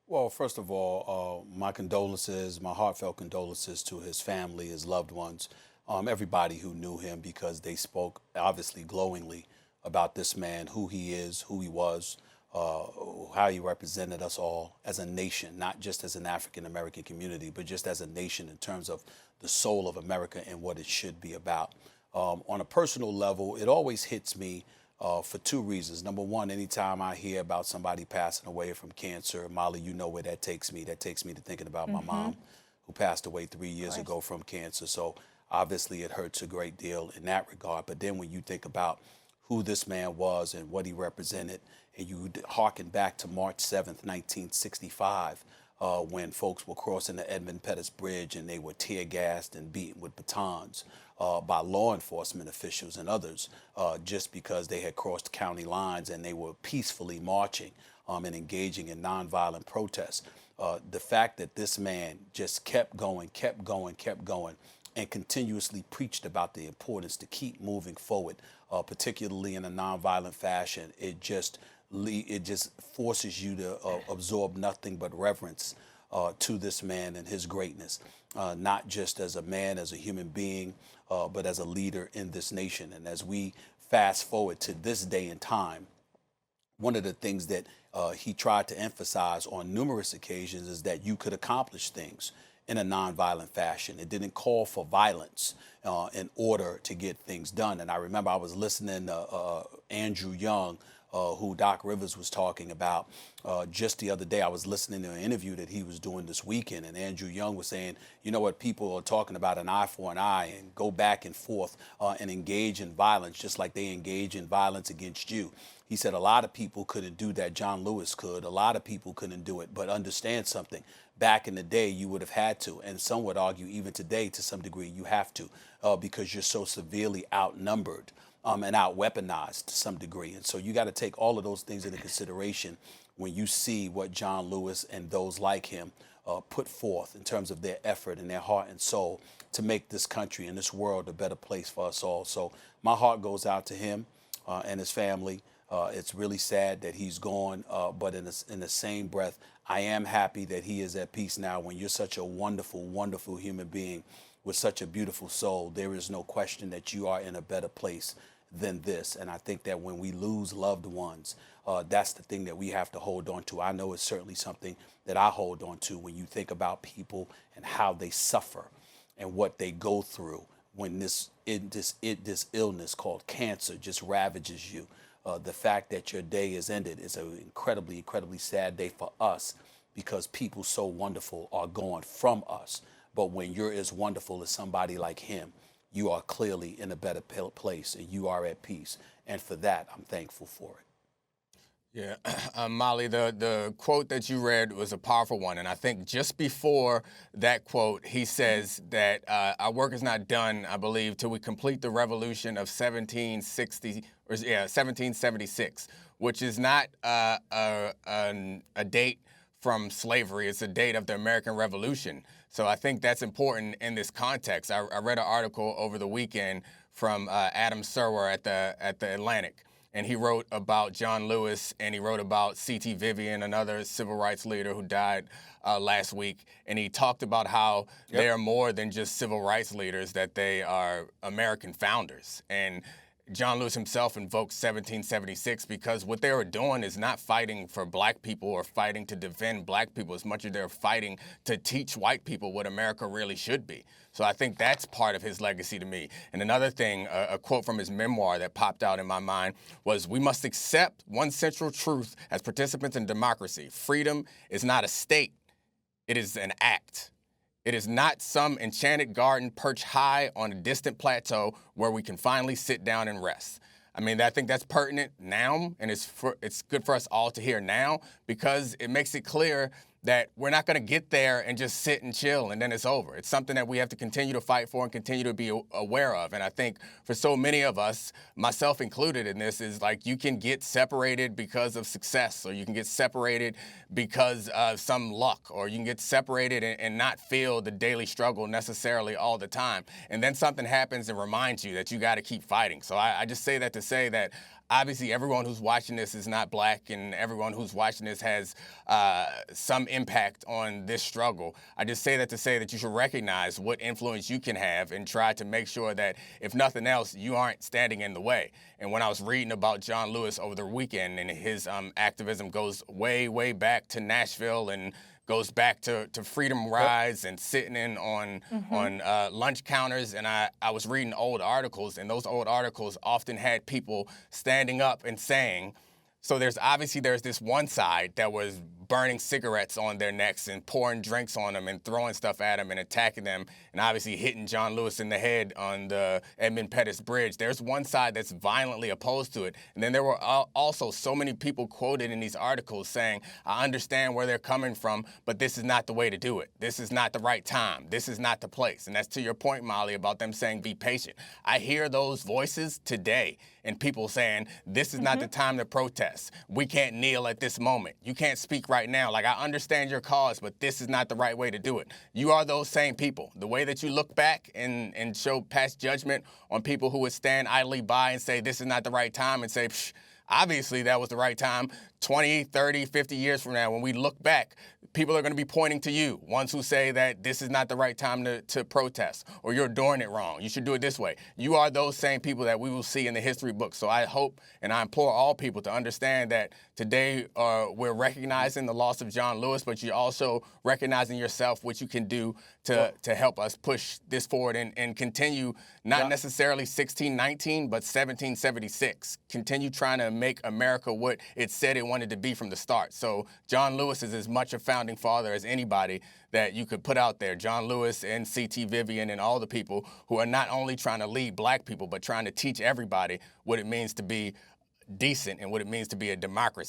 Well, first of all, my condolences, my heartfelt condolences to his family, his loved ones, everybody who knew him because they spoke obviously glowingly about this man, who he is, who he was, uh, how he represented us all as a nation, not just as an African American community, but just as a nation in terms of the soul of America and what it should be about. On a personal level, it always hits me for two reasons. Number one, anytime I hear about somebody passing away from cancer, Molly, you know where that takes me. That takes me to thinking about my Mm-hmm. mom, who passed away 3 years Of ago from cancer. So obviously it hurts a great deal in that regard. But then when you think about who this man was and what he represented, and you harken back to March 7th, 1965, when folks were crossing the Edmund Pettus Bridge and they were tear gassed and beaten with batons by law enforcement officials and others just because they had crossed county lines and they were peacefully marching and engaging in nonviolent protests. The fact that this man just kept going, kept going, kept going, and continuously preached about the importance to keep moving forward, particularly in a nonviolent fashion, it just forces you to absorb nothing but reverence to this man and his greatness, not just as a man, as a human being, but as a leader in this nation. And as we fast forward to this day and time, one of the things that he tried to emphasize on numerous occasions is that you could accomplish things in a nonviolent fashion. It didn't call for violence in order to get things done. And I remember I was listening to Andrew Young, who Doc Rivers was talking about just the other day. I was listening to an interview that he was doing this weekend, and Andrew Young was saying, you know what, people are talking about an eye for an eye and go back and forth and engage in violence just like they engage in violence against you. He said a lot of people couldn't do that. John Lewis could. A lot of people couldn't do it. But understand something. Back in the day, you would have had to. And some would argue even today, to some degree, you have to because you're so severely outnumbered and out-weaponized to some degree. And so you got to take all of those things into consideration when you see what John Lewis and those like him put forth in terms of their effort and their heart and soul to make this country and this world a better place for us all. So my heart goes out to him and his family. It's really sad that he's gone, but in the same breath, I am happy that he is at peace now. When you're such a wonderful, wonderful human being with such a beautiful soul, there is no question that you are in a better place than this. And I think that when we lose loved ones, that's the thing that we have to hold on to. I know it's certainly something that I hold on to when you think about people and how they suffer and what they go through when this illness called cancer just ravages you. The fact that your day is ended is an incredibly, incredibly sad day for us because people so wonderful are gone from us. But when you're as wonderful as somebody like him, you are clearly in a better place and you are at peace. And for that, I'm thankful for it. Yeah, Molly, the quote that you read was a powerful one. And I think just before that quote, he says that our work is not done, I believe, till we complete the revolution of 1776, which is not a date from slavery. It's a date of the American Revolution. So I think that's important in this context. I read an article over the weekend from Adam Serwer at the Atlantic. And he wrote about John Lewis, and he wrote about C.T. Vivian, another civil rights leader who died last week. And he talked about how they are more than just civil rights leaders, that they are American founders. And John Lewis himself invoked 1776 because what they were doing is not fighting for black people or fighting to defend black people as much as they're fighting to teach white people what America really should be. So I think that's part of his legacy to me. And another thing, a quote from his memoir that popped out in my mind was, "We must accept one central truth as participants in democracy. Freedom is not a state, it is an act. It is not some enchanted garden perched high on a distant plateau where we can finally sit down and rest." I mean, I think that's pertinent now, and it's good for us all to hear now because it makes it clear that we're not going to get there and just sit and chill and then it's over. It's something that we have to continue to fight for and continue to be aware of. And I think for so many of us, myself included in this, is like you can get separated because of success, or you can get separated because of some luck, or you can get separated and not feel the daily struggle necessarily all the time. And then something happens and reminds you that you got to keep fighting. So I just say that to say that obviously everyone who's watching this is not black, and everyone who's watching this has some impact on this struggle. I just say that to say that you should recognize what influence you can have and try to make sure that, if nothing else, you aren't standing in the way. And when I was reading about John Lewis over the weekend, and his activism goes way, way back to Nashville and goes back to freedom rides and sitting in on lunch counters. And I was reading old articles, and those old articles often had people standing up and saying, so there's this one side that was burning cigarettes on their necks and pouring drinks on them and throwing stuff at them and attacking them, and obviously hitting John Lewis in the head on the Edmund Pettus Bridge. There's one side that's violently opposed to it. And then there were also so many people quoted in these articles saying, I understand where they're coming from, but this is not the way to do it. This is not the right time. This is not the place. And that's to your point, Molly, about them saying be patient. I hear those voices today, and people saying this is not the time to protest. We can't kneel at this moment. You can't speak right now. Like, I understand your cause, but this is not the right way to do it. You are those same people. The way that you look back and show past judgment on people who would stand idly by and say this is not the right time, and say, psh, obviously that was the right time. 20, 30, 50 years from now, when we look back, people are going to be pointing to you, ones who say that this is not the right time to protest, or you're doing it wrong. You should do it this way. You are those same people that we will see in the history books. So I hope and I implore all people to understand that today we're recognizing the loss of John Lewis, but you're also recognizing yourself, what you can do to help us push this forward and continue not necessarily 1619, but 1776. Continue trying to make America what it said it wanted to be from the start. So John Lewis is as much a founding father as anybody that you could put out there. John Lewis and C.T. Vivian and all the people who are not only trying to lead black people, but trying to teach everybody what it means to be decent and what it means to be a democracy.